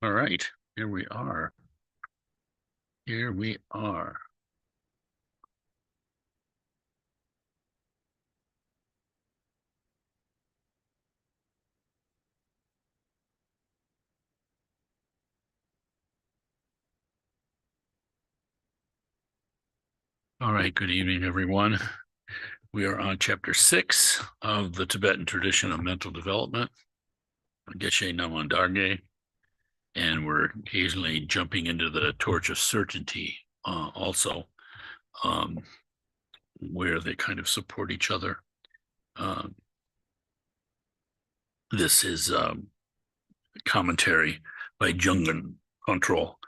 All right, here we are. Here we are. All right, good evening, everyone. We are on chapter 6 of the Tibetan tradition of mental development, Geshe Naman Darge, and we're occasionally jumping into the torch of certainty also, um, where they kind of support each other. Um, this is commentary by Jungen Control,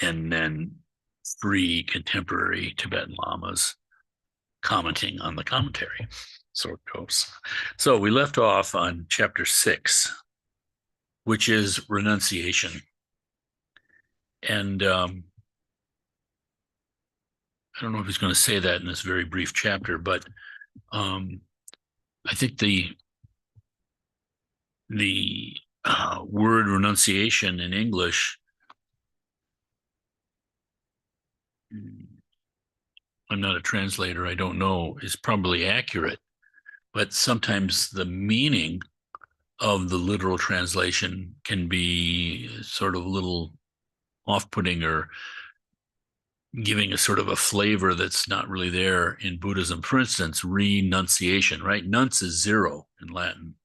and then three contemporary Tibetan lamas commenting on the commentary. So it goes. So we left off on chapter 6, which is renunciation. And I don't know if he's going to say that in this very brief chapter, but um, I think the word renunciation in English, I'm not a translator, I don't know, is probably accurate, but sometimes the meaning of the literal translation can be sort of a little off-putting or giving a sort of a flavor that's not really there in Buddhism. For instance, renunciation, right? Nunce is zero in Latin.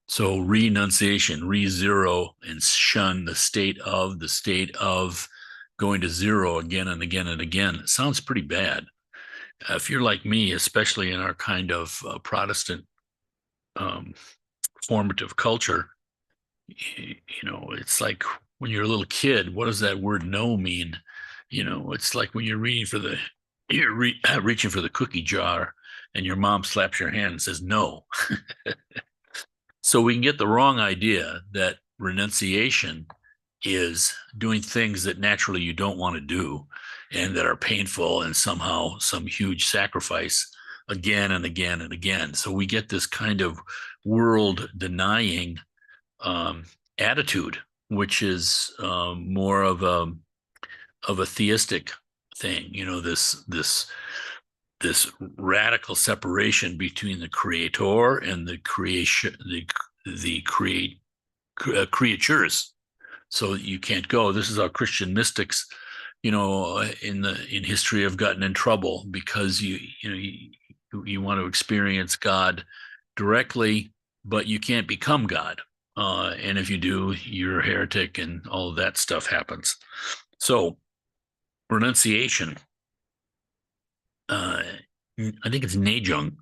So renunciation, re-zero, and shun the state of going to zero again and again and again. It sounds pretty bad. If you're like me, especially in our kind of Protestant um, formative culture, it's like when you're a little kid, what does that word no mean? It's like when you're reaching for the cookie jar and your mom slaps your hand and says no. So we can get the wrong idea that renunciation is doing things that naturally you don't want to do and that are painful and somehow some huge sacrifice again and again and again. So we get this kind of world denying um, attitude, which is more of a theistic thing. This radical separation between the creator and the creation, the creatures. So you can't go. This is how Christian mystics, in history have gotten in trouble because you want to experience God directly, but you can't become God. And if you do, you're a heretic, and all of that stuff happens. So renunciation, uh, I think it's Nejung,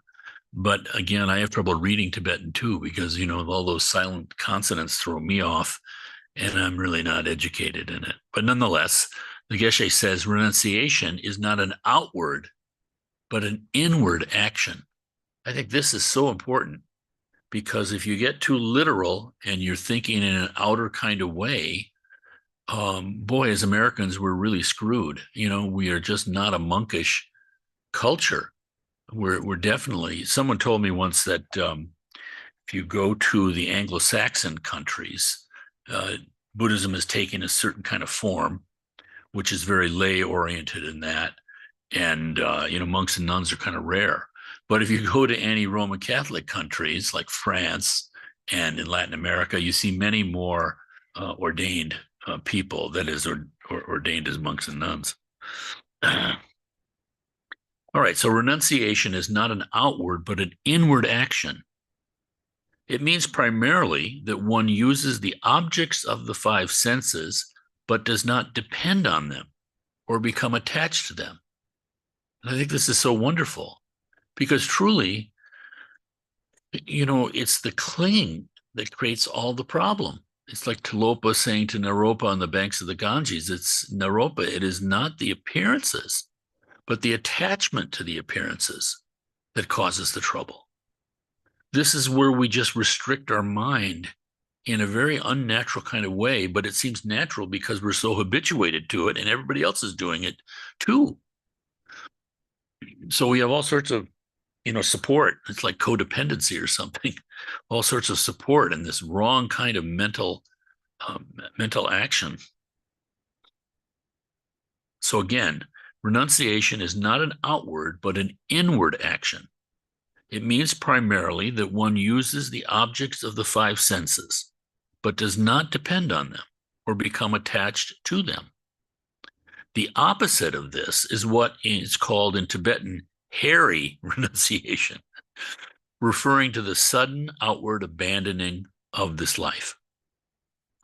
but again, I have trouble reading Tibetan too because all those silent consonants throw me off, and I'm really not educated in it. But nonetheless, the Geshe says renunciation is not an outward, but an inward action. I think this is so important because if you get too literal and you're thinking in an outer kind of way, boy, as Americans, we're really screwed. We are just not a monkish culture. We're definitely. Someone told me once that if you go to the Anglo-Saxon countries, uh, Buddhism is taking a certain kind of form, which is very lay oriented in that, and monks and nuns are kind of rare. But if you go to any Roman Catholic countries like France and in Latin America, you see many more ordained people, that is, ordained as monks and nuns. All right, so renunciation is not an outward, but an inward action. It means primarily that one uses the objects of the five senses, but does not depend on them or become attached to them. And I think this is so wonderful because truly, it's the clinging that creates all the problem. It's like Tilopa saying to Naropa on the banks of the Ganges, it's Naropa, it is not the appearances, but the attachment to the appearances that causes the trouble. This is where we just restrict our mind in a very unnatural kind of way, but it seems natural because we're so habituated to it and everybody else is doing it too. So we have all sorts of support. It's like codependency or something, all sorts of support in this wrong kind of mental mental action. So again, renunciation is not an outward, but an inward action. It means primarily that one uses the objects of the five senses, but does not depend on them or become attached to them. The opposite of this is what is called in Tibetan hairy renunciation, referring to the sudden outward abandoning of this life.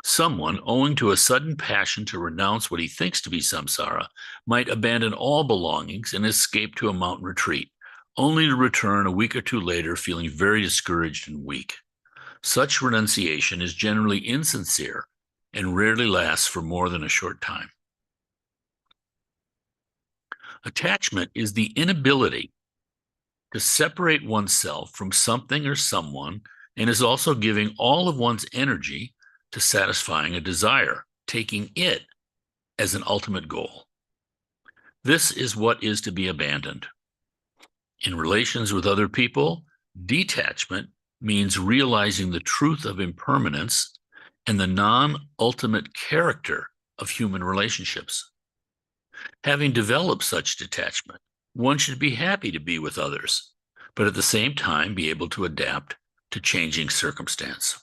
Someone, owing to a sudden passion to renounce what he thinks to be samsara, might abandon all belongings and escape to a mountain retreat, only to return a week or two later feeling very discouraged and weak. Such renunciation is generally insincere and rarely lasts for more than a short time. Attachment is the inability to separate oneself from something or someone, and is also giving all of one's energy to satisfying a desire, taking it as an ultimate goal. This is what is to be abandoned. In relations with other people, detachment means realizing the truth of impermanence and the non-ultimate character of human relationships. Having developed such detachment, one should be happy to be with others, but at the same time be able to adapt to changing circumstance.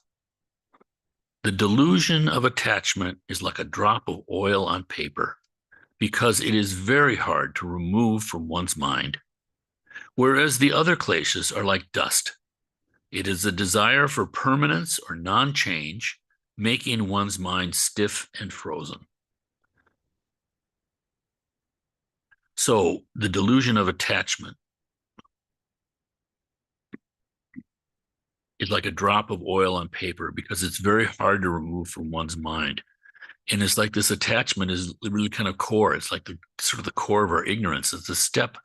The delusion of attachment is like a drop of oil on paper because it is very hard to remove from one's mind, whereas the other kleshas are like dust. It is a desire for permanence or non-change, making one's mind stiff and frozen. So the delusion of attachment is like a drop of oil on paper because it's very hard to remove from one's mind. And it's like this attachment is really kind of core. It's like the sort of the core of our ignorance. It's a step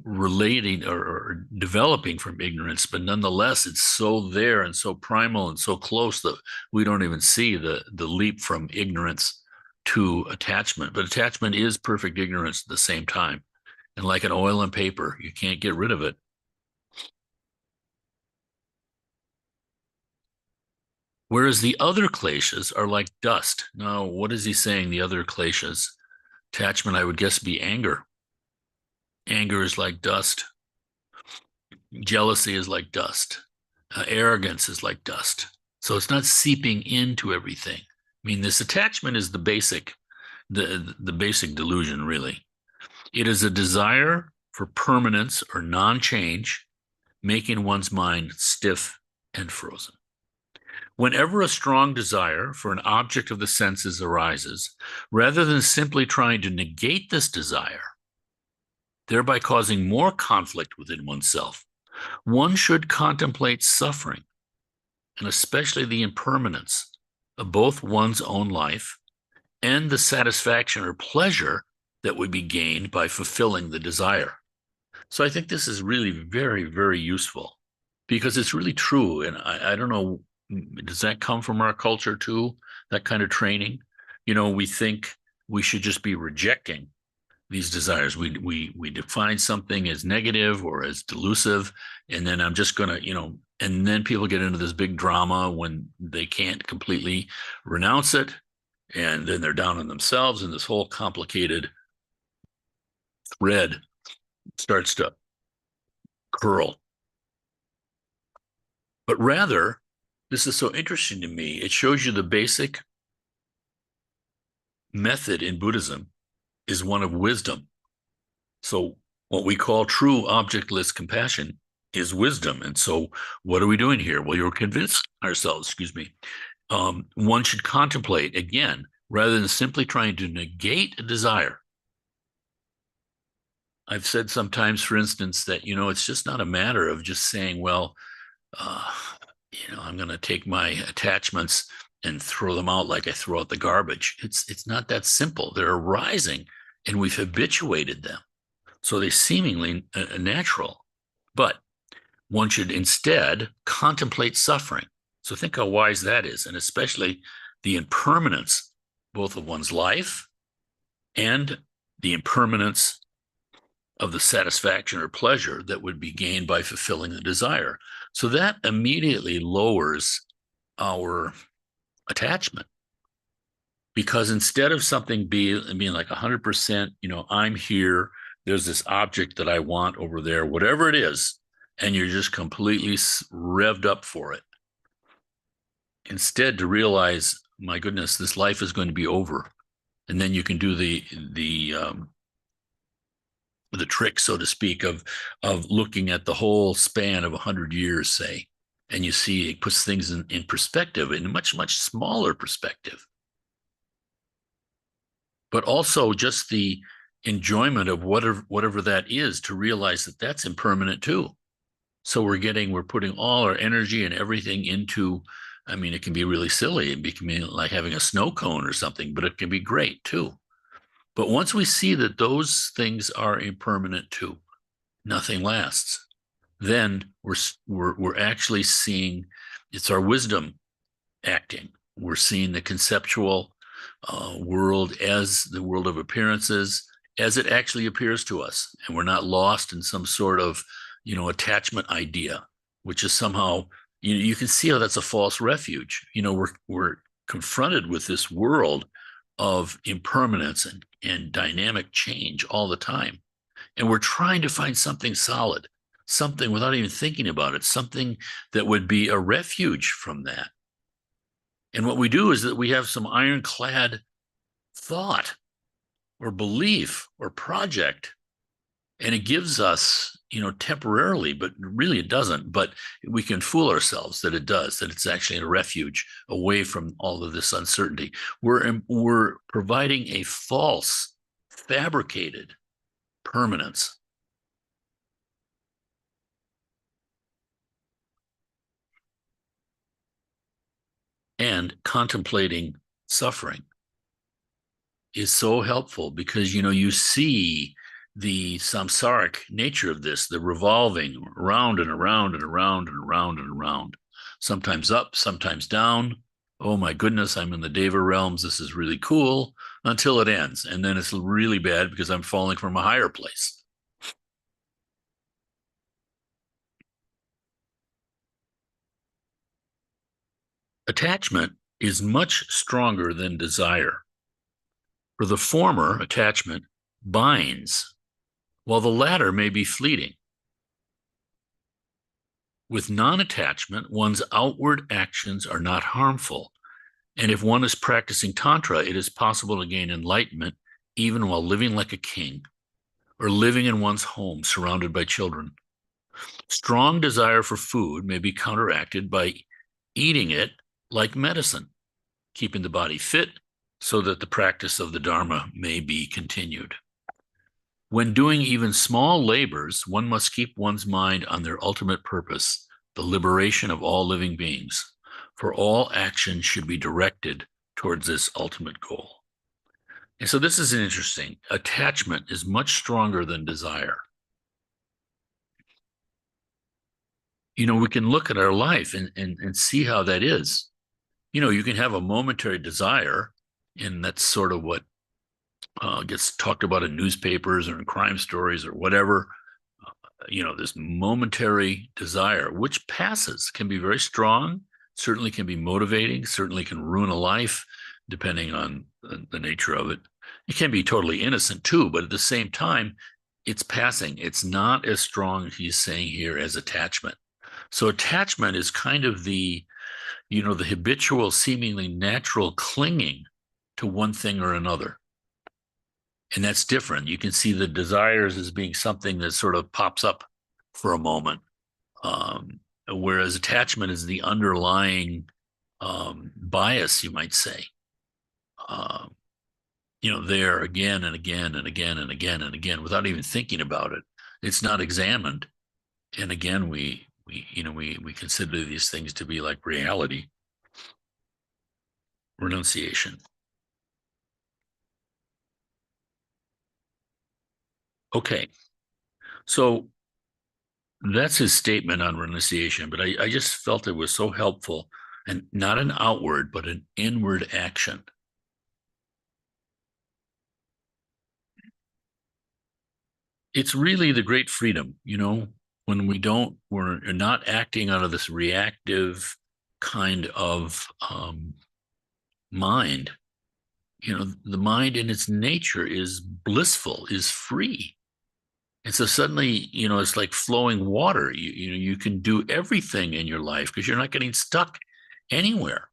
relating or developing from ignorance, but nonetheless, it's so there and so primal and so close that we don't even see the leap from ignorance to attachment. But attachment is perfect ignorance at the same time. And like an oil on paper, you can't get rid of it. Whereas the other kleshas are like dust. Now, what is he saying? The other kleshas? Attachment, I would guess, be anger. Anger is like dust. Jealousy is like dust. Arrogance is like dust. So it's not seeping into everything. I mean, this attachment is the basic delusion, really. It is a desire for permanence or non-change, making one's mind stiff and frozen. Whenever a strong desire for an object of the senses arises, rather than simply trying to negate this desire, thereby causing more conflict within oneself, one should contemplate suffering, and especially the impermanence of both one's own life and the satisfaction or pleasure that would be gained by fulfilling the desire. So I think this is really very, very useful because it's really true. And I don't know, does that come from our culture too? That kind of training? You know, we think we should just be rejecting these desires. We define something as negative or as delusive, and then I'm just gonna, and then people get into this big drama when they can't completely renounce it, and then they're down on themselves, and this whole complicated thread starts to curl. But rather, this is so interesting to me. It shows you the basic method in Buddhism is one of wisdom. So what we call true objectless compassion is wisdom. And so what are we doing here? Well, you're convincing ourselves, one should contemplate again, rather than simply trying to negate a desire. I've said sometimes, for instance, that, it's just not a matter of just saying, well, I'm going to take my attachments and throw them out like I throw out the garbage. It's not that simple. They're arising and we've habituated them. So they seemingly natural, but one should instead contemplate suffering. So think how wise that is, and especially the impermanence, both of one's life and the impermanence of the satisfaction or pleasure that would be gained by fulfilling the desire. So that immediately lowers our attachment. Because instead of something being like 100%, I'm here, there's this object that I want over there, whatever it is, and you're just completely revved up for it. Instead, to realize, my goodness, this life is going to be over, and then you can do the trick, so to speak, of looking at the whole span of 100 years, say, and you see it puts things in perspective, in a much smaller perspective. But also just the enjoyment of whatever that is, to realize that that's impermanent too. So we're putting all our energy and everything into, I mean, it can be really silly. It can be like having a snow cone or something, but it can be great too. But once we see that those things are impermanent too, nothing lasts, then we're actually seeing, it's our wisdom acting. We're seeing the conceptual world as the world of appearances, as it actually appears to us, and we're not lost in some sort of attachment idea, which is somehow, you can see how that's a false refuge. We're confronted with this world of impermanence and dynamic change all the time, and we're trying to find something solid, something without even thinking about it, something that would be a refuge from that. And what we do is that we have some ironclad thought or belief or project, and it gives us, temporarily, but really it doesn't. But we can fool ourselves that it does, that it's actually a refuge away from all of this uncertainty. We're providing a false, fabricated permanence. And contemplating suffering is so helpful because you see the samsaric nature of this, the revolving around and around and around and around and around, sometimes up, sometimes down. Oh my goodness, I'm in the Deva realms. This is really cool, until it ends. And then it's really bad because I'm falling from a higher place. Attachment is much stronger than desire. For the former, attachment binds, while the latter may be fleeting. With non-attachment, one's outward actions are not harmful. And if one is practicing Tantra, it is possible to gain enlightenment even while living like a king or living in one's home surrounded by children. Strong desire for food may be counteracted by eating it like medicine, keeping the body fit so that the practice of the Dharma may be continued. When doing even small labors, one must keep one's mind on their ultimate purpose, the liberation of all living beings, for all action should be directed towards this ultimate goal. And so this is interesting. Attachment is much stronger than desire. We can look at our life and see how that is. You can have a momentary desire, and that's sort of what gets talked about in newspapers or in crime stories or whatever. This momentary desire, which passes, can be very strong, certainly can be motivating, certainly can ruin a life, depending on the nature of it. It can be totally innocent too, but at the same time, it's passing. It's not as strong, he's saying here, as attachment. So attachment is kind of the habitual, seemingly natural clinging to one thing or another. And that's different. You can see the desires as being something that sort of pops up for a moment, whereas attachment is the underlying bias, you might say. There again and again and again and again and again without even thinking about it. It's not examined. And again, we consider these things to be like reality. Renunciation. Okay. So that's his statement on renunciation, but I just felt it was so helpful, and not an outward, but an inward action. It's really the great freedom, when we're not acting out of this reactive kind of mind, the mind in its nature is blissful, is free. And so suddenly, it's like flowing water. You can do everything in your life because you're not getting stuck anywhere.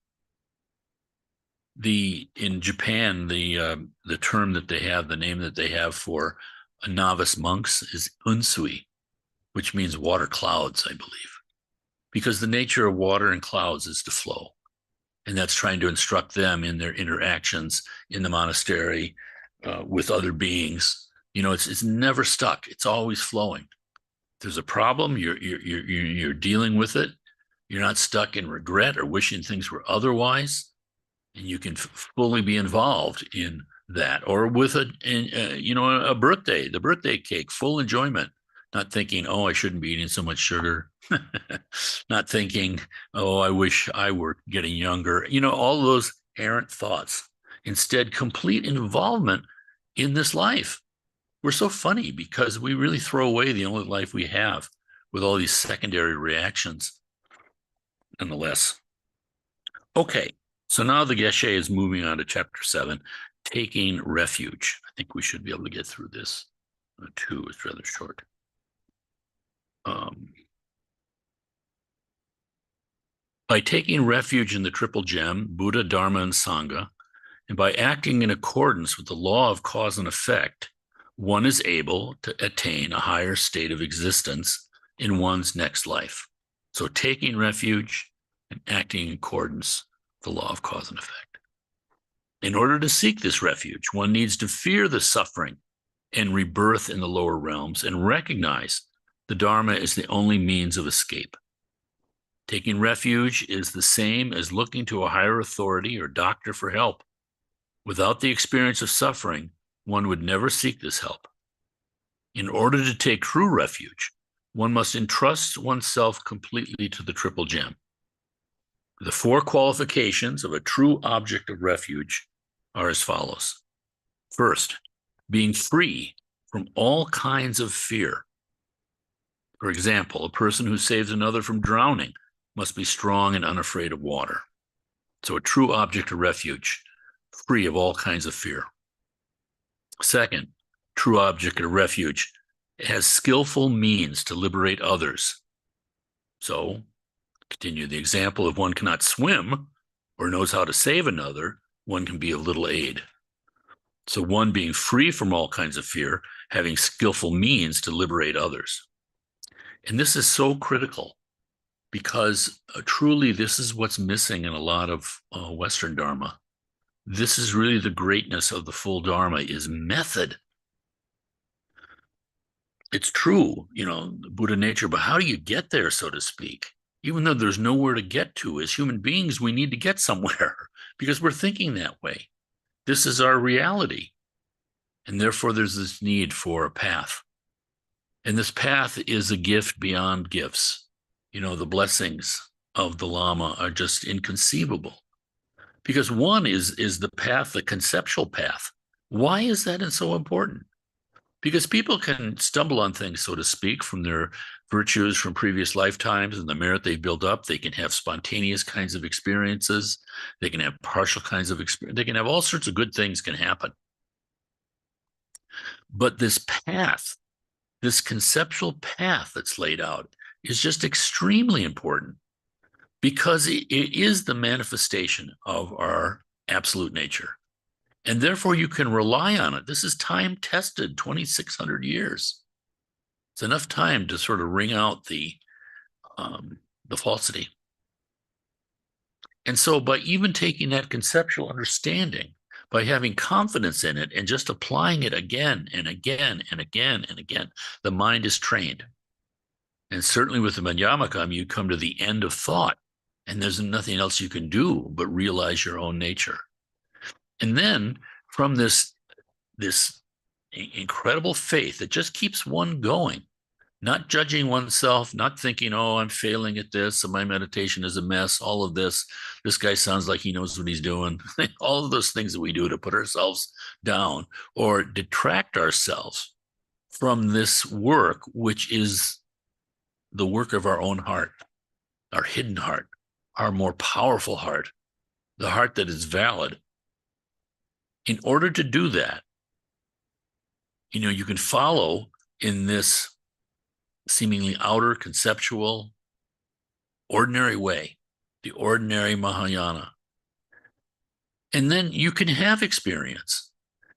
In Japan, the term that they have, the name that they have for novice monks is unsui, which means water clouds, I believe, because the nature of water and clouds is to flow. And that's trying to instruct them in their interactions in the monastery with other beings. It's never stuck. It's always flowing. There's a problem. You're dealing with it. You're not stuck in regret or wishing things were otherwise, and you can fully be involved in that. Or with a birthday, the birthday cake, full enjoyment. Not thinking, oh, I shouldn't be eating so much sugar. Not thinking, oh, I wish I were getting younger. All those errant thoughts. Instead, complete involvement in this life. We're so funny because we really throw away the only life we have with all these secondary reactions, nonetheless. Okay, so now the Geshe is moving on to chapter 7, taking refuge. I think we should be able to get through this too. It's rather short. By taking refuge in the triple gem, Buddha, Dharma, and Sangha, and by acting in accordance with the law of cause and effect, one is able to attain a higher state of existence in one's next life. So taking refuge and acting in accordance with the law of cause and effect. In order to seek this refuge, one needs to fear the suffering and rebirth in the lower realms and recognize the Dharma is the only means of escape. Taking refuge is the same as looking to a higher authority or doctor for help. Without the experience of suffering, one would never seek this help. In order to take true refuge, one must entrust oneself completely to the triple gem. The 4 qualifications of a true object of refuge are as follows. First, being free from all kinds of fear. For example, a person who saves another from drowning must be strong and unafraid of water. So a true object of refuge, free of all kinds of fear. Second, true object of refuge has skillful means to liberate others. So, continue the example, if one cannot swim or knows how to save another, one can be of little aid. So one being free from all kinds of fear, having skillful means to liberate others. And this is so critical because truly this is what's missing in a lot of Western Dharma. This is really the greatness of the full Dharma is method. It's true, Buddha nature, but how do you get there, so to speak? Even though there's nowhere to get to, as human beings, we need to get somewhere because we're thinking that way. This is our reality. And therefore, there's this need for a path. And this path is a gift beyond gifts. The blessings of the Lama are just inconceivable. Because one is the path, the conceptual path. Why is that so important? Because people can stumble on things, so to speak, from their virtues from previous lifetimes and the merit they've built up. They can have spontaneous kinds of experiences. They can have partial kinds of experience. They can have all sorts of good things can happen. But this path, this conceptual path that's laid out is just extremely important because it is the manifestation of our absolute nature. And therefore, you can rely on it. This is time-tested, 2,600 years. It's enough time to sort of wring out the falsity. And so by even taking that conceptual understanding, by having confidence in it and just applying it again and again and again and again, the mind is trained. And certainly with the Madhyamaka, you come to the end of thought, and there's nothing else you can do but realize your own nature. And then from this incredible faith that just keeps one going, not judging oneself, not thinking, oh, I'm failing at this, and my meditation is a mess, all of this guy sounds like he knows what he's doing. All of those things that we do to put ourselves down or detract ourselves from this work, which is the work of our own heart, our hidden heart, our more powerful heart, the heart that is valid. In order to do that, you can follow in this seemingly outer conceptual, ordinary way, the ordinary Mahayana. And then you can have experience.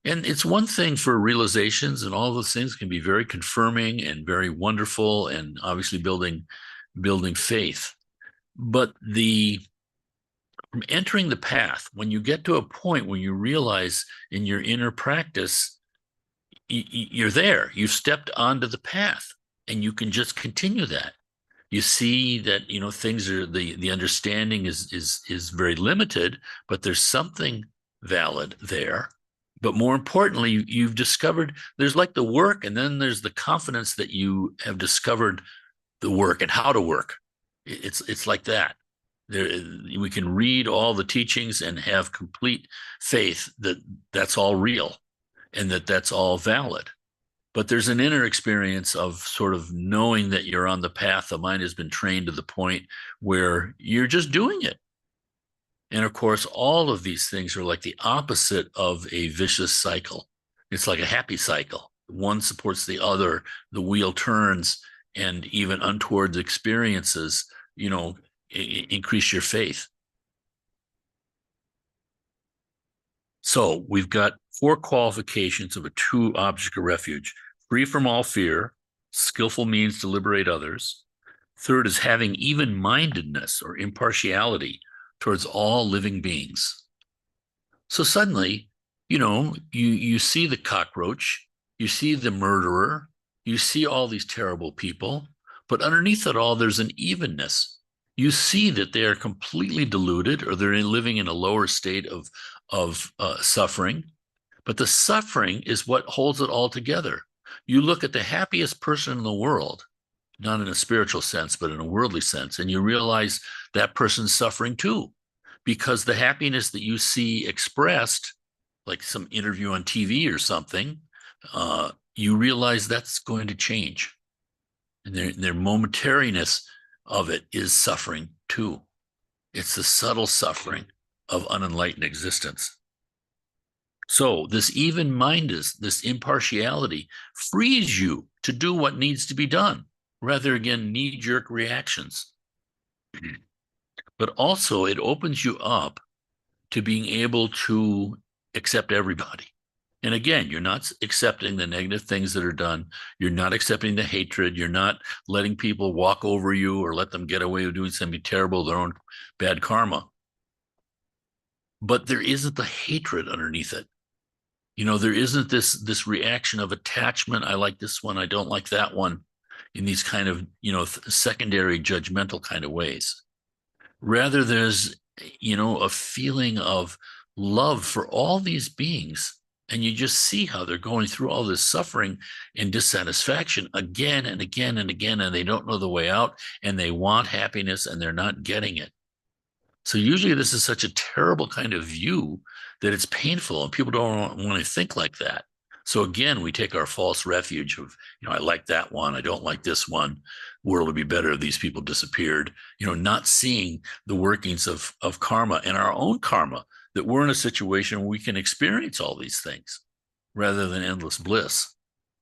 And it's one thing for realizations, and all those things can be very confirming and very wonderful, and obviously building faith. But from entering the path, when you get to a point when you realize in your inner practice, you're there, you've stepped onto the path, and you can just continue that. You see that things are the understanding is very limited, but there's something valid there. But more importantly, you've discovered there's like the work, and then there's the confidence that you have discovered the work and how to work. It's like that. We can read all the teachings and have complete faith that that's all real and that that's all valid. But there's an inner experience of sort of knowing that you're on the path. The mind has been trained to the point where you're just doing it. And of course, all of these things are like the opposite of a vicious cycle. It's like a happy cycle. One supports the other, the wheel turns, and even untoward experiences, increase your faith. So we've got 4 qualifications of a true object of refuge: free from all fear, skillful means to liberate others. Third is having even-mindedness or impartiality towards all living beings. So suddenly, you see the cockroach, you see the murderer, you see all these terrible people, but underneath it all, there's an evenness. You see that they are completely deluded, or they're living in a lower state of suffering. But the suffering is what holds it all together. You look at the happiest person in the world, not in a spiritual sense, but in a worldly sense, and you realize that person's suffering too, because the happiness that you see expressed, like some interview on TV or something, you realize that's going to change. And their momentariness of it is suffering too. It's the subtle suffering of unenlightened existence. So this even-mindedness, this impartiality, frees you to do what needs to be done, rather again, knee-jerk reactions. But also it opens you up to being able to accept everybody. And again, you're not accepting the negative things that are done. You're not accepting the hatred. You're not letting people walk over you or let them get away with doing something terrible, their own bad karma. But there isn't the hatred underneath it. There isn't this reaction of attachment. I like this one, I don't like that one, in these kind of, secondary judgmental kind of ways. Rather, there's, a feeling of love for all these beings. And you just see how they're going through all this suffering and dissatisfaction again and again and again, and they don't know the way out, and they want happiness and they're not getting it. So usually this is such a terrible kind of view that it's painful, and people don't want to think like that. So again, we take our false refuge of, I like that one, I don't like this one. World would be better if these people disappeared. Not seeing the workings of karma and our own karma, that we're in a situation where we can experience all these things rather than endless bliss.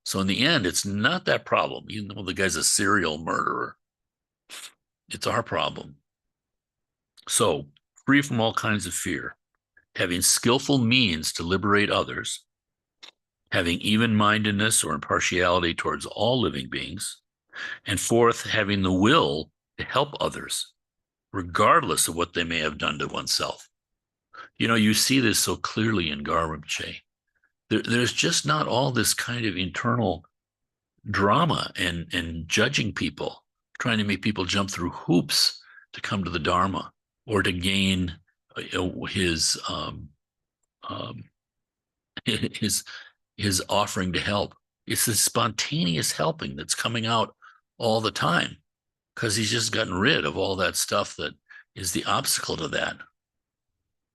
So in the end, it's not that problem. Even though the guy's a serial murderer, it's our problem. So free from all kinds of fear, having skillful means to liberate others, having even-mindedness or impartiality towards all living beings, and fourth, having the will to help others, regardless of what they may have done to oneself. You see this so clearly in Garwamche. There's just not all this kind of internal drama and judging people, trying to make people jump through hoops to come to the Dharma or to gain his offering to help. It's the spontaneous helping that's coming out all the time, because he's just gotten rid of all that stuff that is the obstacle to that.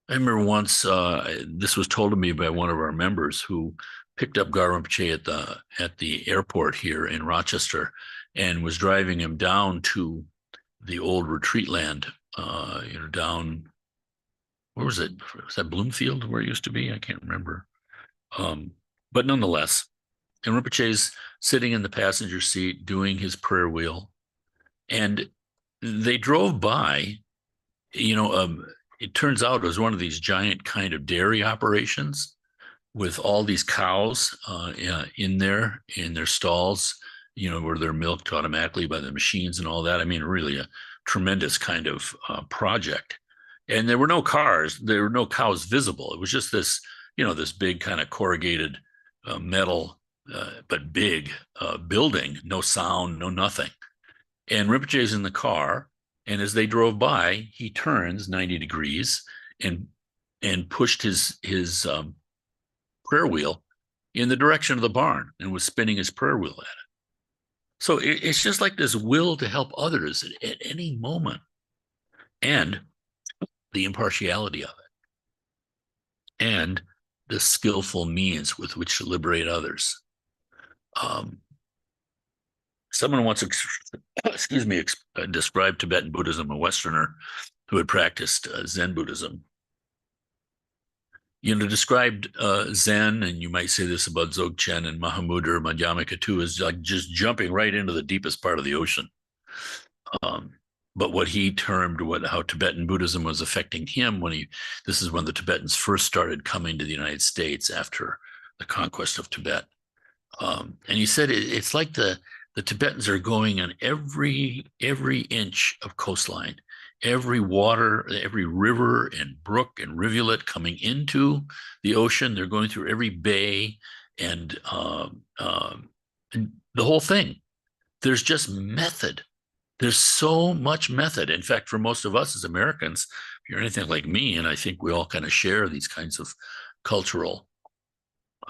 I remember once this was told to me by one of our members who picked up Garwamche at the airport here in Rochester and was driving him down to the old retreat land, down where was it? Was that Bloomfield where it used to be? I can't remember. Um, but nonetheless, and Rinpoche's sitting in the passenger seat doing his prayer wheel, and they drove by. You know, it turns out it was one of these giant kind of dairy operations with all these cows in there in their stalls, you know, where they're milked automatically by the machines and all that. I mean, really a tremendous kind of project. And there were no cars, there were no cows visible. It was just this, you know, this big kind of corrugated metal, but big building, no sound, no nothing. And Rinpoche's in the car. And as they drove by, he turns 90 degrees and pushed his prayer wheel in the direction of the barn and was spinning his prayer wheel at it. So it's just like this will to help others at any moment, and the impartiality of it, and the skillful means with which to liberate others. Someone once, excuse me, described Tibetan Buddhism, a Westerner who had practiced Zen Buddhism, you know, described Zen, and you might say this about Dzogchen and Mahamudra or Madhyamaka too, is like just jumping right into the deepest part of the ocean. But what he termed how Tibetan Buddhism was affecting him this is when the Tibetans first started coming to the United States after the conquest of Tibet. And he said it's like the Tibetans are going on every inch of coastline, every water, every river and brook and rivulet coming into the ocean. They're going through every bay and the whole thing. There's just method. There's so much method. In fact, for most of us as Americans, if you're anything like me, and I think we all kind of share these kinds of cultural,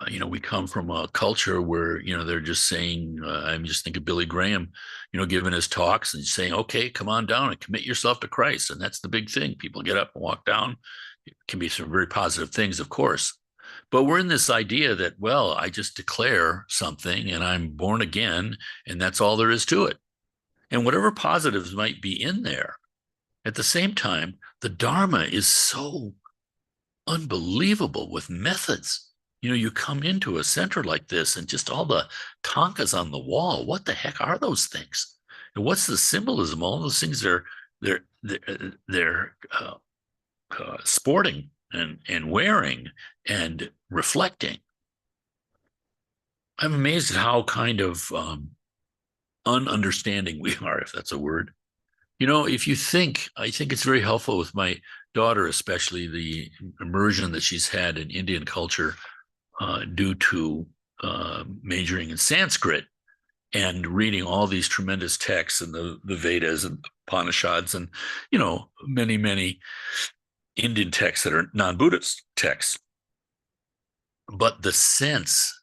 you know, we come from a culture where, you know, they're just saying, I'm just thinking Billy Graham, you know, giving his talks and saying, okay, come on down and commit yourself to Christ. And that's the big thing. People get up and walk down. It can be some very positive things, of course. But we're in this idea that, well, I just declare something and I'm born again, and that's all there is to it. And whatever positives might be in there, at the same time, the Dharma is so unbelievable with methods. You know, you come into a center like this and just all the tankas on the wall. What the heck are those things? And what's the symbolism? All those things they're sporting and wearing and reflecting. I'm amazed at how kind of ununderstanding we are, if that's a word. You know, if you think, I think it's very helpful with my daughter, especially the immersion that she's had in Indian culture due to majoring in Sanskrit and reading all these tremendous texts and the Vedas and Upanishads and, you know, many Indian texts that are non-Buddhist texts. But the sense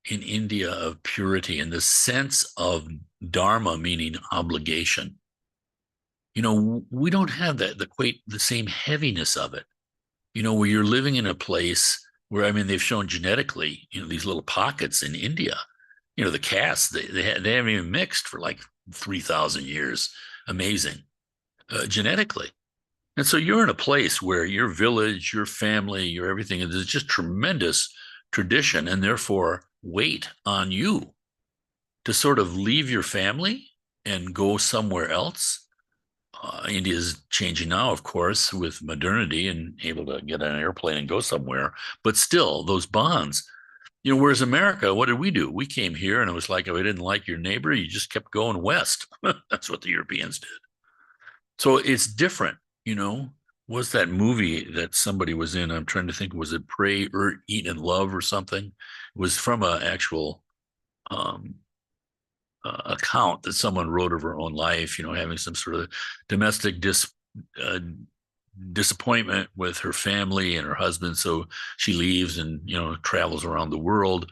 in India of purity and the sense of dharma, meaning obligation, you know, we don't have the same heaviness of it, you know, where you're living in a place where, I mean, they've shown genetically, you know, these little pockets in India, you know, the castes, they haven't even mixed for like 3,000 years. Amazing, genetically. And so you're in a place where your village, your family, your everything, there's just tremendous tradition and therefore weight on you to sort of leave your family and go somewhere else. India is changing now, of course, with modernity and able to get on an airplane and go somewhere. But still, those bonds, you know, whereas America, what did we do? We came here and it was like, if I didn't like your neighbor, you just kept going west. That's what the Europeans did. So it's different, you know. Was that movie that somebody was in? I'm trying to think, was it Pray, Eat, and Love or something? It was from an actual um, account that someone wrote of her own life, you know, having some sort of domestic uh, disappointment with her family and her husband. So she leaves and, you know, travels around the world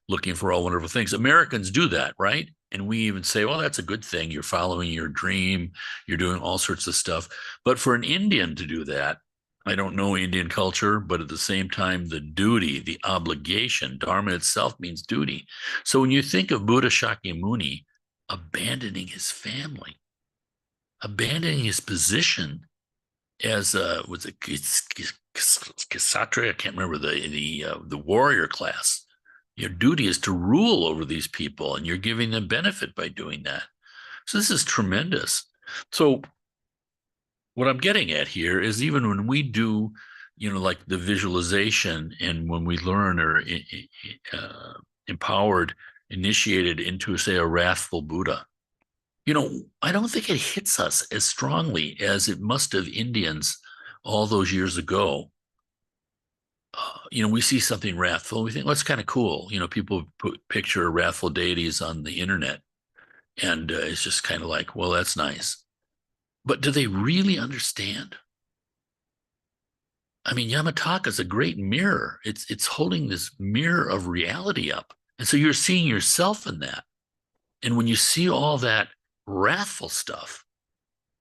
looking for all wonderful things. Americans do that, right? And we even say, well, that's a good thing. You're following your dream. You're doing all sorts of stuff. But for an Indian to do that, I don't know Indian culture, but at the same time, the duty, the obligation, dharma itself means duty. So when you think of Buddha Shakyamuni abandoning his family, abandoning his position as a Kshatriya, I can't remember the warrior class. Your duty is to rule over these people, and you're giving them benefit by doing that. So this is tremendous. So what I'm getting at here is even when we do, like the visualization, and when we learn or empowered, initiated into, say, a wrathful Buddha, I don't think it hits us as strongly as it must have Indians all those years ago. We see something wrathful, we think, well, that's kind of cool. People picture wrathful deities on the internet, and it's just kind of like, well, that's nice. But do they really understand? I mean, Yamataka is a great mirror. It's holding this mirror of reality up. And so you're seeing yourself in that. And when you see all that wrathful stuff,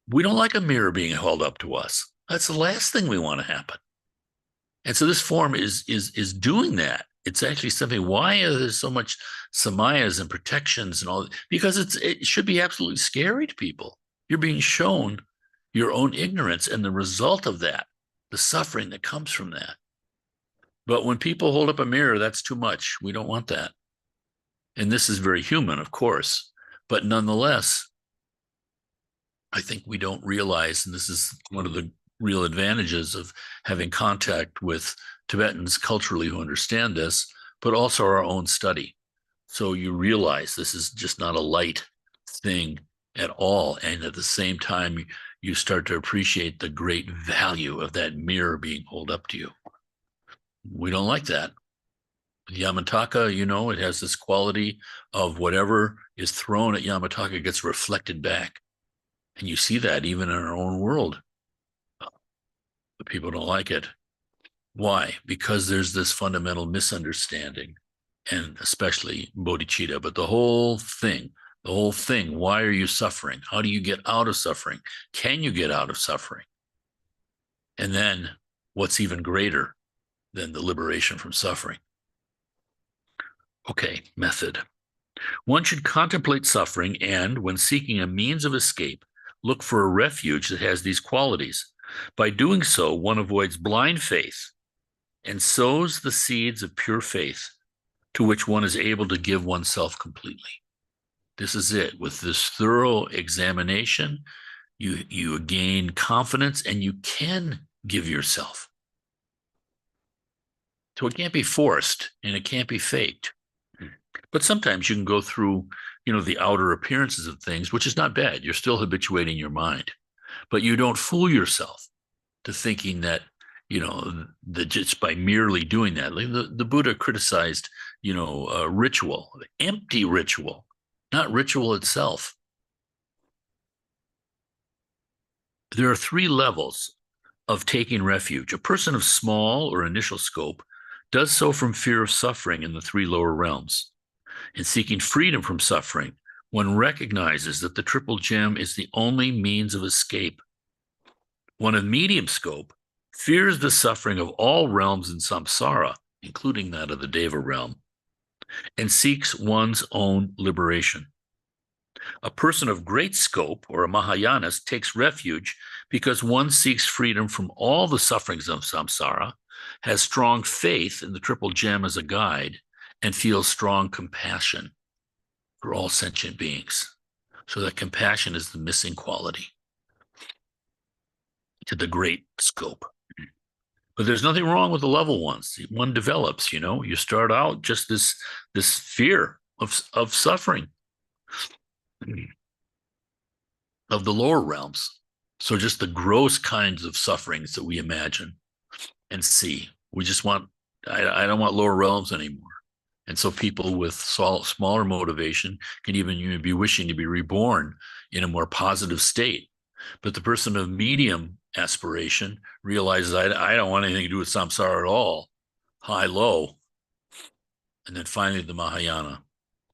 we don't like a mirror being held up to us. That's the last thing we want to happen. And so this form is doing that. It's actually something. Why are there so much samayas and protections and all? Because it should be absolutely scary to people. You're being shown your own ignorance and the result of that, the suffering that comes from that. But when people hold up a mirror, that's too much. We don't want that. And this is very human, of course. But nonetheless, I think we don't realize, and this is one of the real advantages of having contact with Tibetans culturally who understand this, but also our own study. So you realize this is just not a light thing at all. And at the same time, you start to appreciate the great value of that mirror being held up to you. We don't like that. Yamataka, it has this quality of whatever is thrown at Yamataka gets reflected back. And you see that even in our own world. The people don't like it. Why? Because there's this fundamental misunderstanding, and especially bodhicitta, but the whole thing, why are you suffering? How do you get out of suffering? Can you get out of suffering? And then what's even greater than the liberation from suffering? Okay, method. One should contemplate suffering and, when seeking a means of escape, look for a refuge that has these qualities. By doing so, one avoids blind faith and sows the seeds of pure faith to which one is able to give oneself completely. This is it. With this thorough examination, you gain confidence and you can give yourself. So it can't be forced and it can't be faked. But sometimes you can go through, the outer appearances of things, which is not bad. You're still habituating your mind, but you don't fool yourself to thinking that, that just by merely doing that. Like the Buddha criticized, ritual, empty ritual, not ritual itself. There are 3 levels of taking refuge. A person of small or initial scope does so from fear of suffering in the 3 lower realms. In seeking freedom from suffering, one recognizes that the triple gem is the only means of escape. One of medium scope fears the suffering of all realms in samsara, including that of the Deva realm, and seeks one's own liberation. A person of great scope, or a Mahayanist, takes refuge because one seeks freedom from all the sufferings of samsara, has strong faith in the triple gem as a guide, and feels strong compassion for all sentient beings. So that compassion is the missing quality to the great scope. But there's nothing wrong with the level ones. One develops, you start out just this fear of suffering of the lower realms. So just the gross kinds of sufferings that we imagine and see. We just I don't want lower realms anymore. And so people with smaller motivation can even be wishing to be reborn in a more positive state. But the person of medium aspiration realizes, I don't want anything to do with samsara at all, high, low. And then finally, the Mahayana.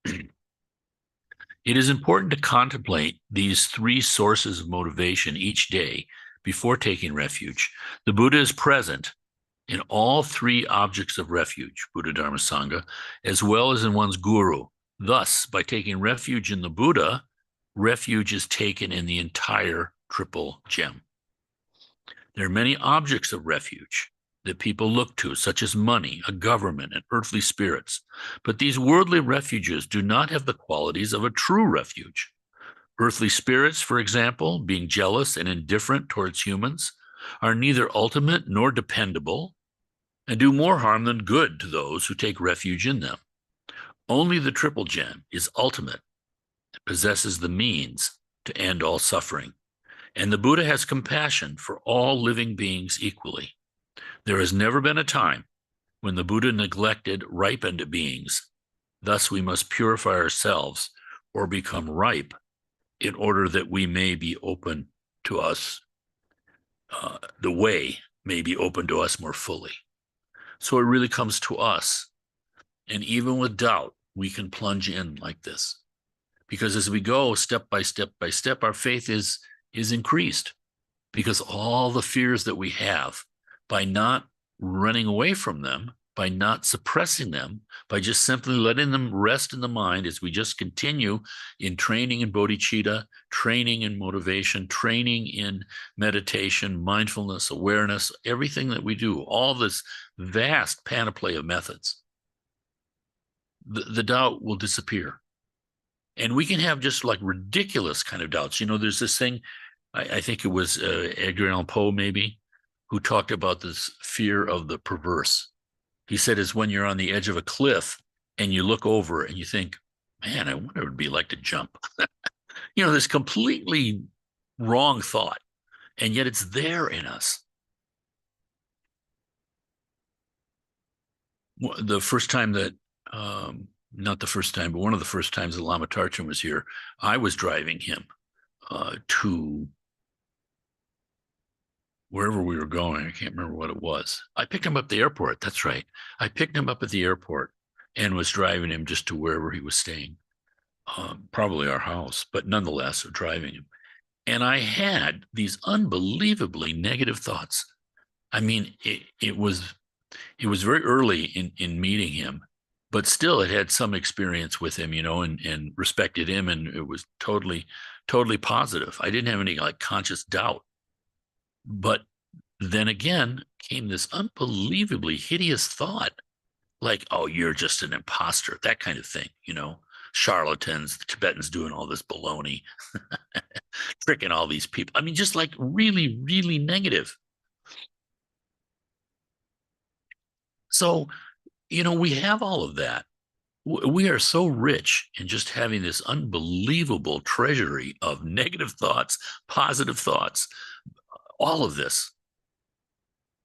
It is important to contemplate these 3 sources of motivation each day before taking refuge. The Buddha is present in all 3 objects of refuge, Buddha, Dharma, Sangha, as well as in one's guru. Thus, by taking refuge in the Buddha, refuge is taken in the entire triple gem. There are many objects of refuge, that people look to, such as money, a government, and earthly spirits. But these worldly refuges do not have the qualities of a true refuge. Earthly spirits, for example, being jealous and indifferent towards humans, are neither ultimate nor dependable and do more harm than good to those who take refuge in them. Only the triple gem is ultimate and possesses the means to end all suffering. And the Buddha has compassion for all living beings equally. There has never been a time when the Buddha neglected ripened beings. Thus, we must purify ourselves or become ripe in order that we may be open to us, the way may be open to us more fully. So it really comes to us. And even with doubt, we can plunge in like this. Because as we go step by step by step, our faith is increased. Because all the fears that we have, by not running away from them, by not suppressing them, by just simply letting them rest in the mind as we just continue in training in bodhicitta, training in motivation, training in meditation, mindfulness, awareness, everything that we do, all this vast panoply of methods, the doubt will disappear. And we can have just like ridiculous kind of doubts. There's this thing, I think it was Edgar Allan Poe maybe, who talked about this fear of the perverse. He said it's when you're on the edge of a cliff and you look over and you think, man, I wonder what it would be like to jump. This completely wrong thought, and yet it's there in us. The first time that, not the first time, but one of the first times that Lama Tarchin was here, I was driving him to wherever we were going. I can't remember what it was. I picked him up at the airport. That's right. I picked him up at the airport and was driving him just to wherever he was staying, probably our house, but nonetheless, driving him. And I had these unbelievably negative thoughts. I mean, it was very early in meeting him, but still it had some experience with him, and respected him. And it was totally, totally positive. I didn't have any like conscious doubt. But then again came this unbelievably hideous thought, like, oh, you're just an imposter, that kind of thing, charlatans, the Tibetans doing all this baloney, tricking all these people. I mean, just like really, really negative. So, we have all of that. We are so rich in just having this unbelievable treasury of negative thoughts, positive thoughts, all of this.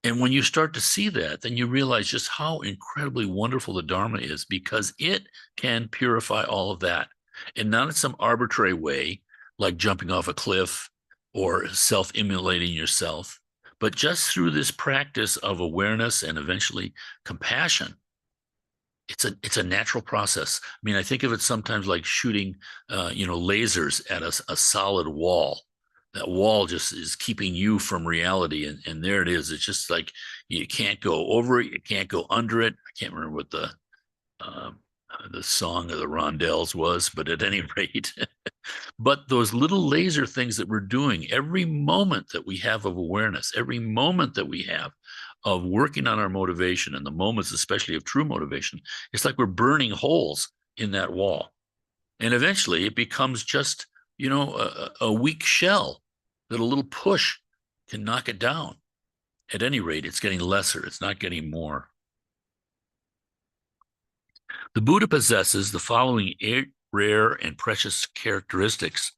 And when you start to see that, then you realize just how incredibly wonderful the Dharma is, because it can purify all of that. And not in some arbitrary way, like jumping off a cliff or self-immolating yourself, but just through this practice of awareness and eventually compassion. It's a natural process. I mean, I think of it sometimes like shooting, lasers at a solid wall. That wall just is keeping you from reality. And there it is. It's just like you can't go over it. You can't go under it. I can't remember what the song of the Rondelles was, but at any rate, but those little laser things that we're doing, every moment that we have of awareness, every moment that we have of working on our motivation, and the moments especially of true motivation, it's like we're burning holes in that wall. And eventually it becomes just, a weak shell that a little push can knock it down. At any rate, it's getting lesser. It's not getting more. The Buddha possesses the following rare and precious characteristics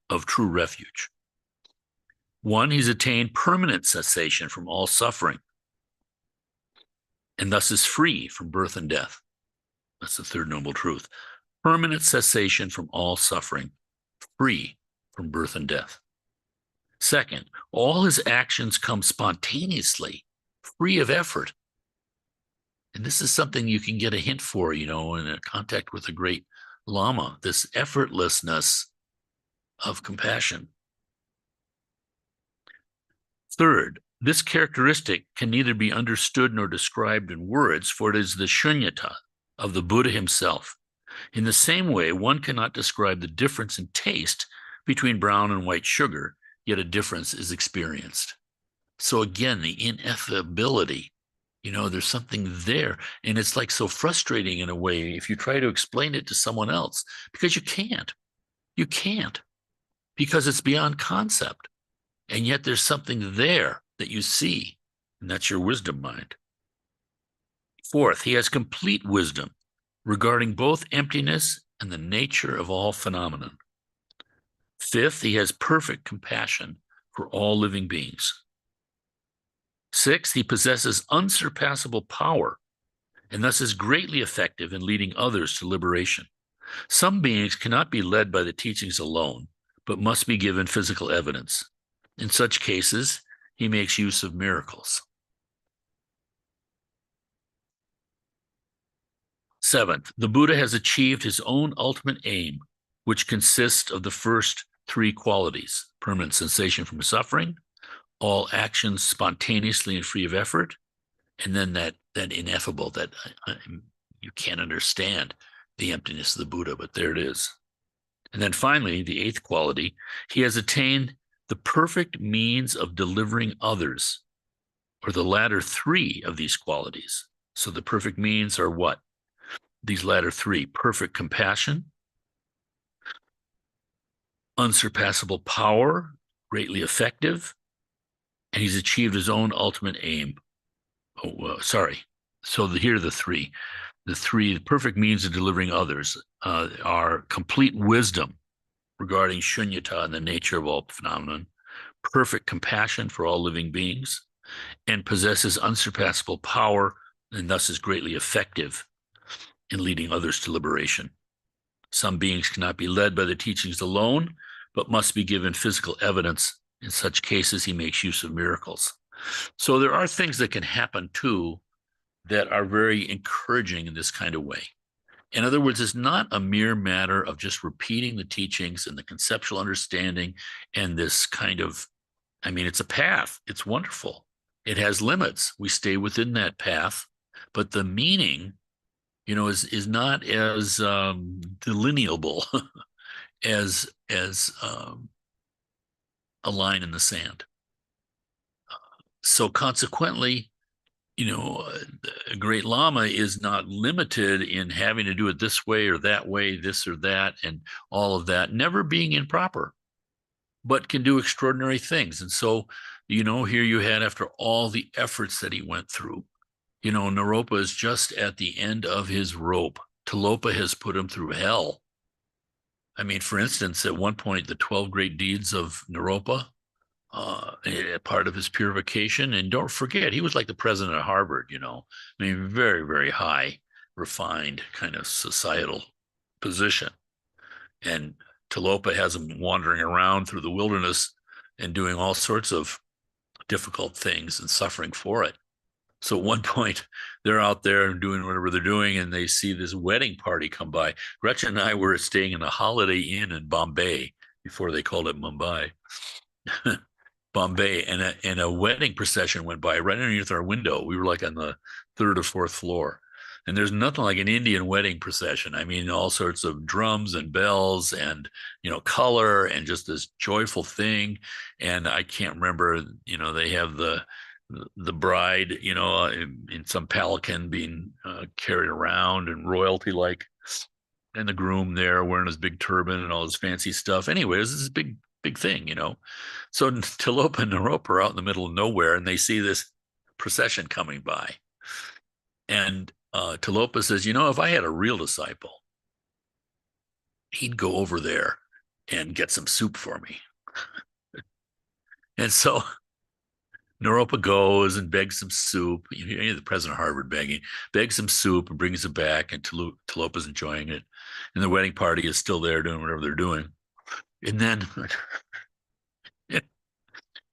of true refuge. One, he's attained permanent cessation from all suffering, and thus is free from birth and death. That's the third noble truth. Permanent cessation from all suffering, free from birth and death. Second, all his actions come spontaneously, free of effort. And this is something you can get a hint for, in a contact with a great Lama, this effortlessness of compassion. Third, this characteristic can neither be understood nor described in words, for it is the shunyata of the Buddha himself. In the same way, one cannot describe the difference in taste between brown and white sugar, yet a difference is experienced. So again, the ineffability There's something there. And it's like so frustrating in a way if you try to explain it to someone else because you can't. You can't because it's beyond concept. And yet there's something there that you see, and that's your wisdom mind. Fourth, he has complete wisdom regarding both emptiness and the nature of all phenomenon. Fifth, he has perfect compassion for all living beings. Sixth, he possesses unsurpassable power and thus is greatly effective in leading others to liberation. Some beings cannot be led by the teachings alone, but must be given physical evidence. In such cases, he makes use of miracles. Seventh, the Buddha has achieved his own ultimate aim, which consists of the first three qualities: permanent cessation from suffering, all actions spontaneously and free of effort, and then that ineffable, that you can't understand the emptiness of the Buddha, but there it is. And then finally, the eighth quality, he has attained the perfect means of delivering others, or the latter three of these qualities. So the perfect means are what? These latter three: perfect compassion, unsurpassable power, greatly effective, and he's achieved his own ultimate aim. Sorry. So here are the three. The perfect means of delivering others are complete wisdom regarding shunyata and the nature of all phenomenon, perfect compassion for all living beings, and possesses unsurpassable power and thus is greatly effective in leading others to liberation. Some beings cannot be led by the teachings alone, but must be given physical evidence. In such cases, he makes use of miracles. So there are things that can happen too that are very encouraging in this kind of way. In other words, it's not a mere matter of just repeating the teachings and the conceptual understanding and this kind of, it's a path. It's wonderful. It has limits. We stay within that path, but the meaning, is not as delineable as a line in the sand. So consequently, a great Lama is not limited in having to do it this way or that way, this or that, and all of that, never being improper, but can do extraordinary things. And so, here you had, after all the efforts that he went through, Naropa is just at the end of his rope. Tilopa has put him through hell. For instance, at one point, the 12 great deeds of Naropa, part of his purification. And don't forget, he was like the president of Harvard, very, very high, refined kind of societal position. And Tilopa has him wandering around through the wilderness and doing all sorts of difficult things and suffering for it. So at one point, they're out there doing whatever they're doing, and they see this wedding party come by. Gretchen and I were staying in a Holiday Inn in Bombay before they called it Mumbai. Bombay, and a wedding procession went by right underneath our window. We were like on the third or fourth floor. And there's nothing like an Indian wedding procession. All sorts of drums and bells and, color and just this joyful thing. And I can't remember, they have the bride, in some palanquin being carried around and royalty like, and the groom there wearing his big turban and all his fancy stuff. Anyway, this is a big thing, So Tilopa and Naropa are out in the middle of nowhere, and they see this procession coming by. And Tilopa says, if I had a real disciple, he'd go over there and get some soup for me. And so Naropa goes and begs some soup. The president of Harvard begs some soup and brings it back, and Tilopa's enjoying it. And the wedding party is still there doing whatever they're doing. And then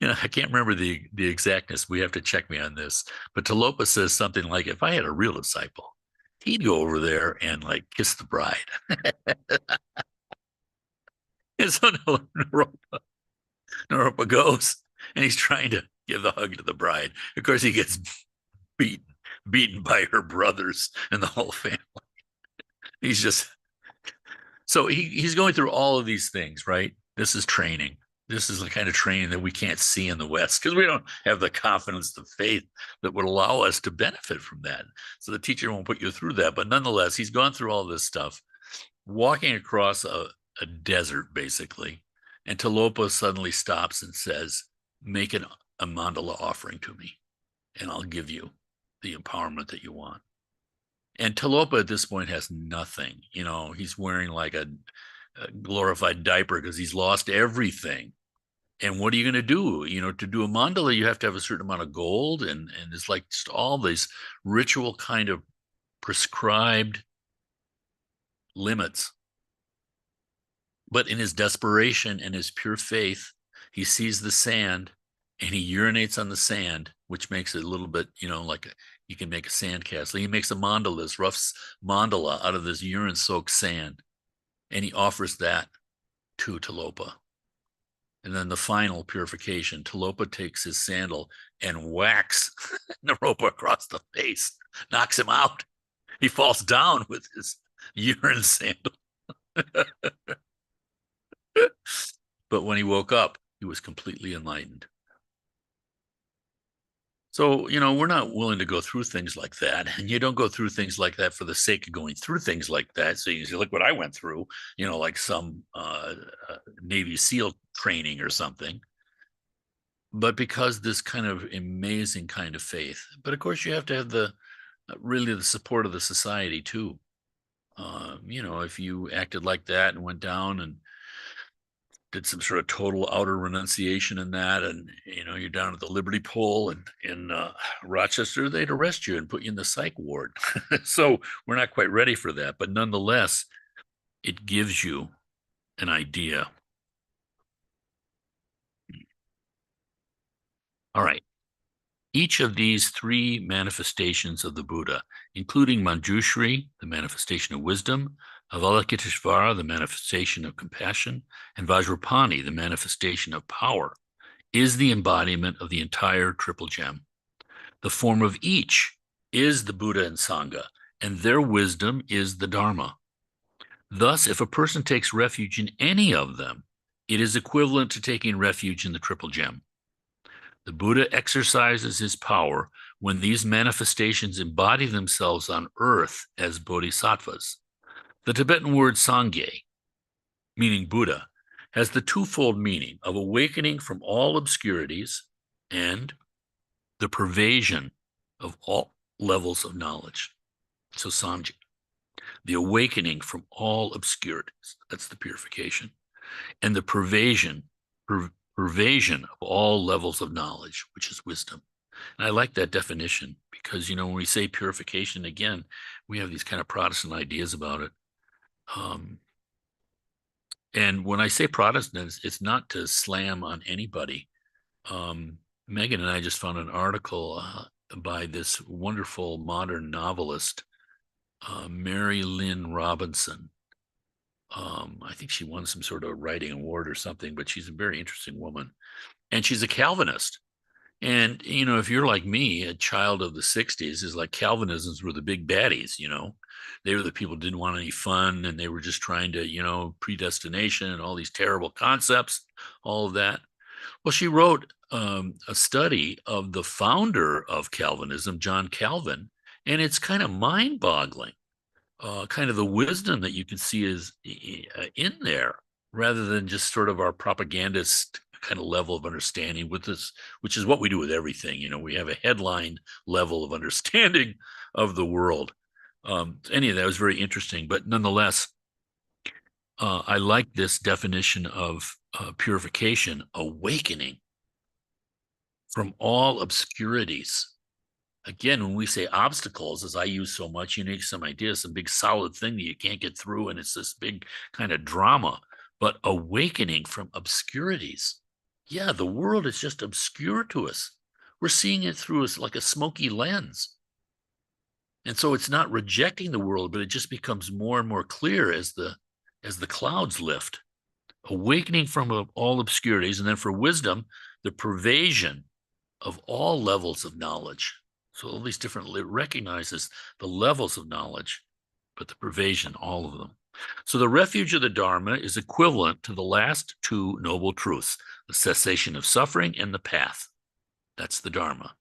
I can't remember the exactness. We have to check me on this. But Tilopa says something like, if I had a real disciple, he'd go over there and like kiss the bride. And so Naropa goes and he's trying to give the hug to the bride. Of course, he gets beaten by her brothers and the whole family. He's just, so he's going through all of these things, right? This is training. This is the kind of training that we can't see in the West because we don't have the confidence, the faith that would allow us to benefit from that. So the teacher won't put you through that. But nonetheless, he's gone through all this stuff, walking across a desert, basically. And Talopa suddenly stops and says, make a mandala offering to me, and I'll give you the empowerment that you want. And Talopa at this point has nothing. He's wearing like a glorified diaper because he's lost everything. And what are you going to do? To do a mandala, you have to have a certain amount of gold, and it's like just all these ritual kind of prescribed limits. But in his desperation and his pure faith, he sees the sand and he urinates on the sand, which makes it a little bit, like you can make a sand castle. He makes a mandala, this rough mandala out of this urine-soaked sand, and he offers that to Talopa. And then the final purification, Talopa takes his sandal and whacks Naropa across the face, knocks him out. He falls down with his urine sandal. But when he woke up, he was completely enlightened. So, we're not willing to go through things like that. And you don't go through things like that for the sake of going through things like that. So you say, look what I went through, like some Navy SEAL training or something. But because this kind of amazing kind of faith. But of course, you have to have really the support of the society too. If you acted like that and went down and did some sort of total outer renunciation in that, and you're down at the Liberty Pole and in Rochester, they'd arrest you and put you in the psych ward. So we're not quite ready for that, but nonetheless, it gives you an idea. All right. Each of these three manifestations of the Buddha, including Manjushri, the manifestation of wisdom, Avalokiteshvara, the manifestation of compassion, and Vajrapani, the manifestation of power, is the embodiment of the entire triple gem. The form of each is the Buddha and Sangha, and their wisdom is the Dharma. Thus, if a person takes refuge in any of them, it is equivalent to taking refuge in the triple gem. The Buddha exercises his power when these manifestations embody themselves on earth as bodhisattvas. The Tibetan word Sangye, meaning Buddha, has the twofold meaning of awakening from all obscurities and the pervasion of all levels of knowledge. So Sangye, the awakening from all obscurities, that's the purification, and the pervasion of all levels of knowledge, which is wisdom. And I like that definition because, when we say purification, again, we have these kind of Protestant ideas about it. And when I say Protestant, it's not to slam on anybody. Megan and I just found an article by this wonderful modern novelist, Mary Lynn Robinson. I think she won some sort of writing award or something, but she's a very interesting woman. And she's a Calvinist. And, if you're like me, a child of the 60s, is like Calvinisms were the big baddies, They were the people who didn't want any fun, and they were just trying to, predestination and all these terrible concepts, all of that. Well, she wrote a study of the founder of Calvinism, John Calvin, and it's kind of mind-boggling. Kind of the wisdom that you can see is in there, rather than just sort of our propagandist kind of level of understanding with this, which is what we do with everything. We have a headline level of understanding of the world. Any of that was very interesting, but nonetheless, I like this definition of purification, awakening from all obscurities. Again, when we say obstacles, as I use so much, you need some idea, some big solid thing that you can't get through, and it's this big kind of drama. But awakening from obscurities. Yeah, the world is just obscure to us. We're seeing it through us like a smoky lens. And so it's not rejecting the world, but it just becomes more and more clear as the clouds lift. Awakening from all obscurities, and then for wisdom, the pervasion of all levels of knowledge. So all these different recognizes the levels of knowledge, but the pervasion, all of them. So the refuge of the Dharma is equivalent to the last two noble truths, the cessation of suffering and the path. That's the Dharma.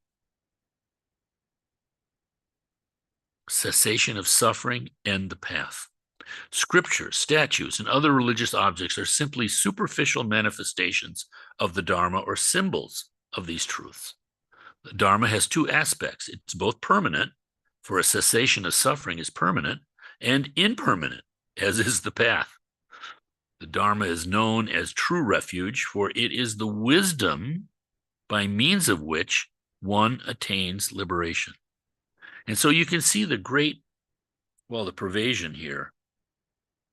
Cessation of suffering and the path. Scripture, statues, and other religious objects are simply superficial manifestations of the Dharma or symbols of these truths. The Dharma has two aspects. It's both permanent, for a cessation of suffering is permanent, and impermanent, as is the path. The Dharma is known as true refuge, for it is the wisdom by means of which one attains liberation. And so you can see the pervasion here.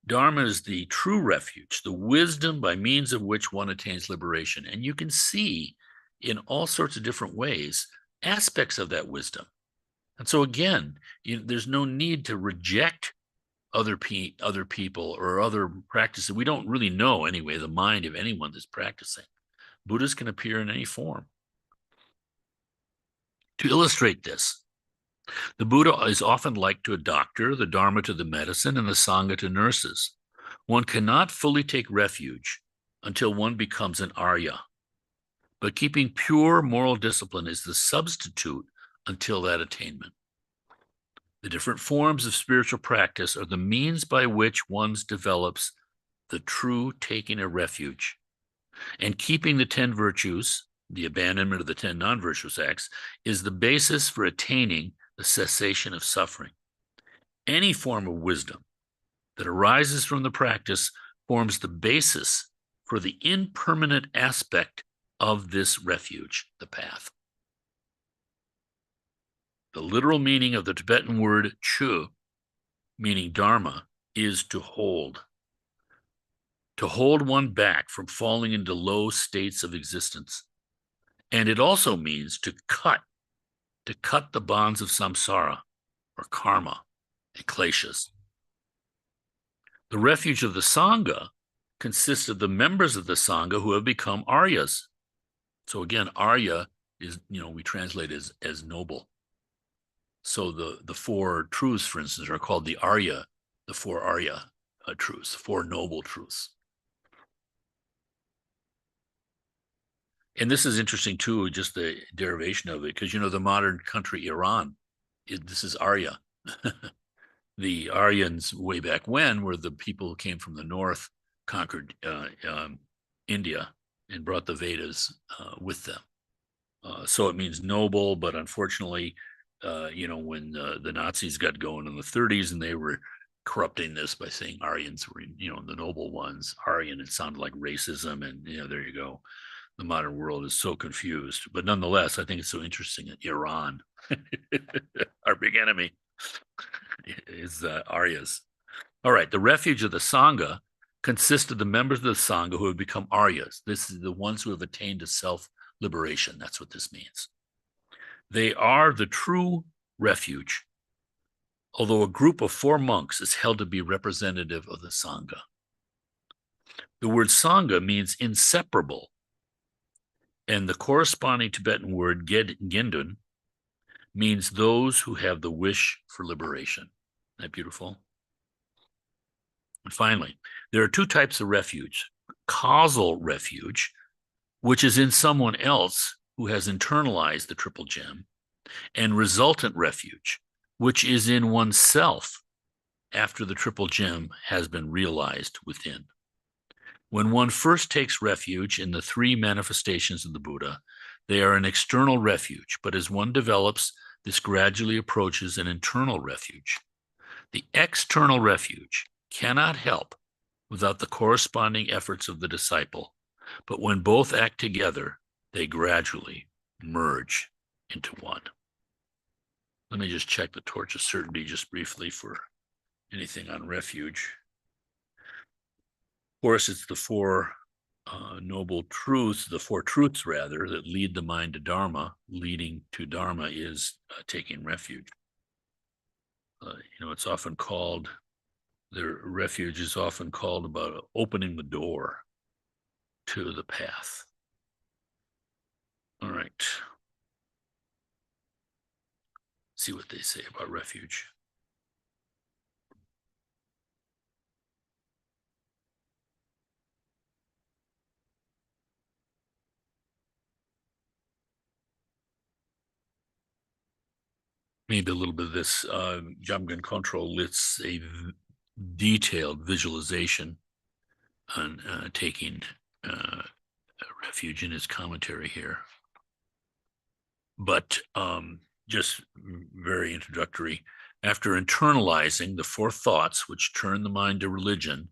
Dharma is the true refuge, the wisdom by means of which one attains liberation. And you can see in all sorts of different ways aspects of that wisdom. And so again, there's no need to reject other people or other practices. We don't really know anyway the mind of anyone that's practicing. Buddhas can appear in any form. To illustrate this, the Buddha is often likened to a doctor, the Dharma to the medicine, and the Sangha to nurses. One cannot fully take refuge until one becomes an Arya. But keeping pure moral discipline is the substitute until that attainment. The different forms of spiritual practice are the means by which one develops the true taking a refuge. And keeping the 10 virtues, the abandonment of the 10 non-virtuous acts, is the basis for attaining the cessation of suffering. Any form of wisdom that arises from the practice forms the basis for the impermanent aspect of this refuge, the path. The literal meaning of the Tibetan word chu, meaning dharma, is to hold one back from falling into low states of existence. And it also means to cut the bonds of samsara or karma and kleshas. The refuge of the Sangha consists of the members of the Sangha who have become Aryas. So again, Arya is, we translate as noble. So the four truths, for instance, are called the Arya, the four Arya truths, four noble truths. And this is interesting too, just the derivation of it, because the modern country Iran, this is Arya. The Aryans way back when were the people who came from the north, conquered India, and brought the Vedas with them. So it means noble, but unfortunately, when the Nazis got going in the 30s and they were corrupting this by saying Aryans were, the noble ones, Aryan, it sounded like racism, and there you go. The modern world is so confused, but nonetheless, I think it's so interesting that Iran, our big enemy, is Aryas. All right, the refuge of the Sangha consists of the members of the Sangha who have become Aryas. This is the ones who have attained to self-liberation. That's what this means. They are the true refuge, although a group of 4 monks is held to be representative of the Sangha. The word Sangha means inseparable, and the corresponding Tibetan word gendun means those who have the wish for liberation. Isn't that beautiful? And finally, there are 2 types of refuge. Causal refuge, which is in someone else who has internalized the triple gem, and resultant refuge, which is in oneself after the triple gem has been realized within. When one first takes refuge in the 3 manifestations of the Buddha, they are an external refuge, but as one develops, this gradually approaches an internal refuge. The external refuge cannot help without the corresponding efforts of the disciple, but when both act together, they gradually merge into one. Let me just check the torch of certainty just briefly for anything on refuge. Of course, it's the 4 noble truths, the 4 truths rather, that lead the mind to Dharma. Leading to Dharma is taking refuge. It's often called, the refuge is often called about opening the door to the path. All right. See what they say about refuge. maybe a little bit of this. Jamgon Control lists a detailed visualization on taking refuge in his commentary here. But just very introductory. After internalizing the four thoughts which turn the mind to religion,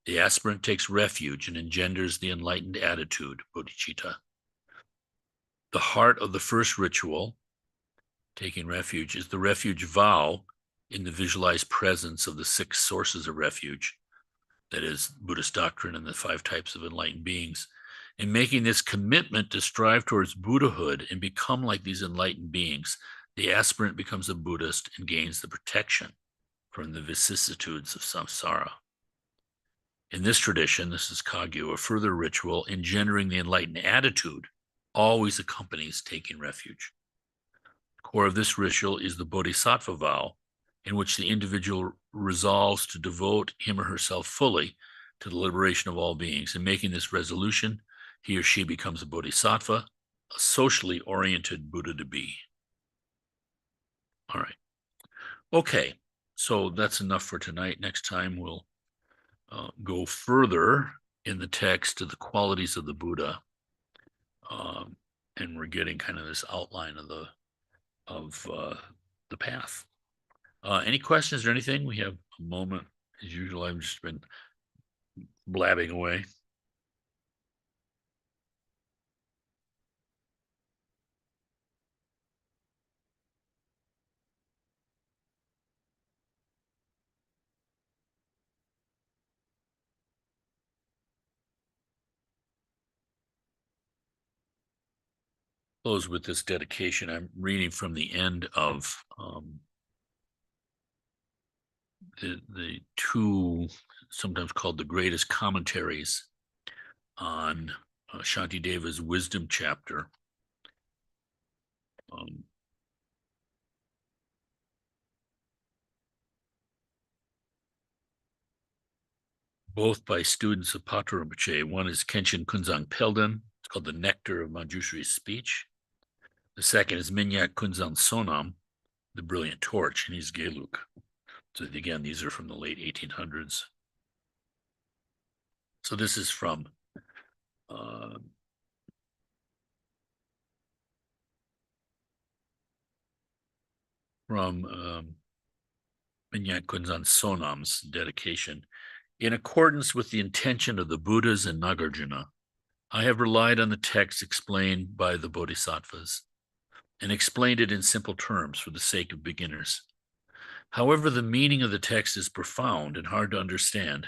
the aspirant takes refuge and engenders the enlightened attitude, bodhicitta. The heart of the first ritual, taking refuge, is the refuge vow in the visualized presence of the six sources of refuge, that is, Buddhist doctrine and the five types of enlightened beings. In making this commitment to strive towards Buddhahood and become like these enlightened beings, the aspirant becomes a Buddhist and gains the protection from the vicissitudes of samsara. In this tradition, this is Kagyu, a further ritual engendering the enlightened attitude always accompanies taking refuge. The core of this ritual is the bodhisattva vow, in which the individual resolves to devote him or herself fully to the liberation of all beings. In making this resolution, he or she becomes a bodhisattva, a socially oriented Buddha to be. All right. Okay, so that's enough for tonight. Next time we'll go further in the text to the qualities of the Buddha. And we're getting kind of this outline of the path. Any questions or anything? We have a moment. As usual, I've just been blabbing away. Close with this dedication. I'm reading from the end of the two, sometimes called the greatest commentaries on Shantideva's wisdom chapter. Both by students of Pato Rinpoche. One is Kenshin Kunzang Pelden. It's called The Nectar of Manjushri's Speech. The second is Minyak Kunzang Sonam, The Brilliant Torch, and he's Geluk. So again, these are from the late 1800s. So this is from Minyak Kunzang Sonam's dedication. In accordance with the intention of the Buddhas and Nagarjuna, I have relied on the text explained by the Bodhisattvas and explained it in simple terms for the sake of beginners. However, the meaning of the text is profound and hard to understand,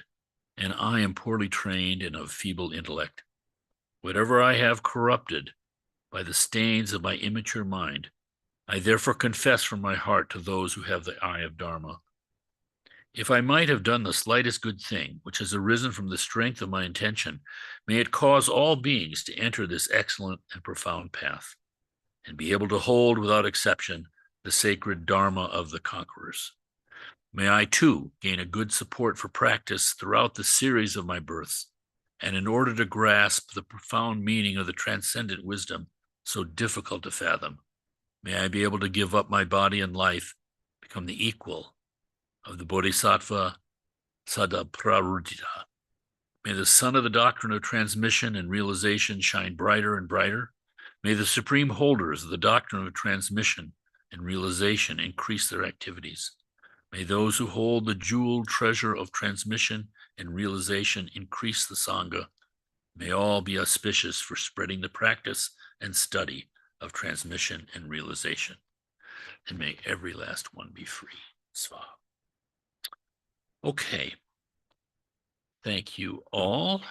and I am poorly trained and of feeble intellect. Whatever I have corrupted by the stains of my immature mind, I therefore confess from my heart to those who have the eye of Dharma. If I might have done the slightest good thing, which has arisen from the strength of my intention, may it cause all beings to enter this excellent and profound path, and be able to hold without exception the sacred Dharma of the conquerors. May I too gain a good support for practice throughout the series of my births, and in order to grasp the profound meaning of the transcendent wisdom so difficult to fathom, may I be able to give up my body and life, become the equal of the Bodhisattva Sadaprarudita. May the sun of the doctrine of transmission and realization shine brighter and brighter. May the supreme holders of the doctrine of transmission and realization increase their activities. May those who hold the jeweled treasure of transmission and realization increase the Sangha. May all be auspicious for spreading the practice and study of transmission and realization. And may every last one be free. Svaha. Okay. Thank you all.